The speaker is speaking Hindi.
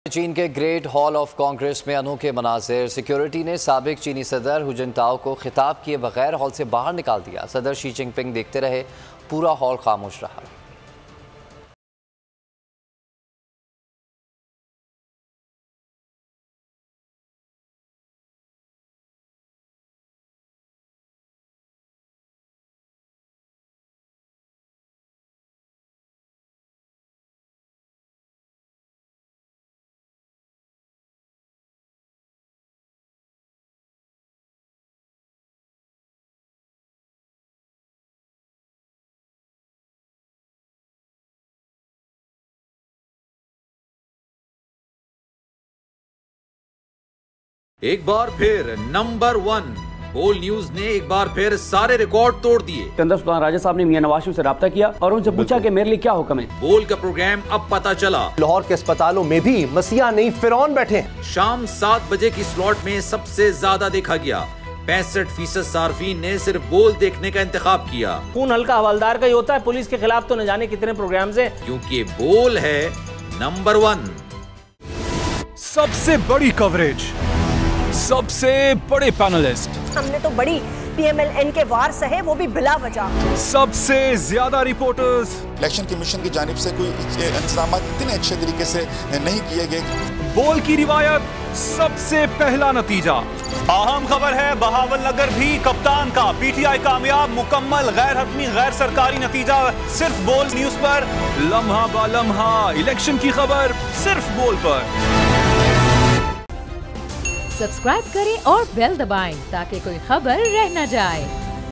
चीन के ग्रेट हॉल ऑफ कांग्रेस में अनोखे मनाजिर। सिक्योरिटी ने साबिक चीनी सदर हु जिनताओ को खिताब किए बगैर हॉल से बाहर निकाल दिया। सदर शी जिनपिंग देखते रहे, पूरा हॉल खामोश रहा। एक बार फिर नंबर 1 बोल न्यूज ने एक बार फिर सारे रिकॉर्ड तोड़ दिए। सिकंदर सुल्तान राजा साहब ने मियां नवाज शरीफ से राब्ता किया और उनसे पूछा कि मेरे लिए क्या हुक्म है। बोल का प्रोग्राम अब पता चला। लाहौर के अस्पतालों में भी मसीहा नहीं फिरौन बैठे। शाम 7 बजे की स्लॉट में सबसे ज्यादा देखा गया। 65% सार्फिन ने सिर्फ बोल देखने का इंतखाब किया। खून हल्का हवलदार का ही होता है, पुलिस के खिलाफ तो न जाने कितने प्रोग्राम्स हैं। क्योंकि बोल है नंबर 1। सबसे बड़ी कवरेज, सबसे बड़े पैनलिस्ट, हमने तो बड़ी PMLN के वार सहे, वो भी बिला वजह। सबसे ज्यादा रिपोर्टर्स। इलेक्शन कमीशन की जानिब से कोई इंतजाम इतने अच्छे तरीके से नहीं किए गए। बोल की रिवायत, सबसे पहला नतीजा। अहम खबर है बहावल नगर भी कप्तान का PTI कामयाब, मुकम्मल गैर हतमी गैर सरकारी नतीजा सिर्फ बोल न्यूज पर। लम्हा बा लम्हा इलेक्शन की खबर सिर्फ बोल पर। सब्सक्राइब करें और बेल दबाएं ताकि कोई खबर रह न जाए।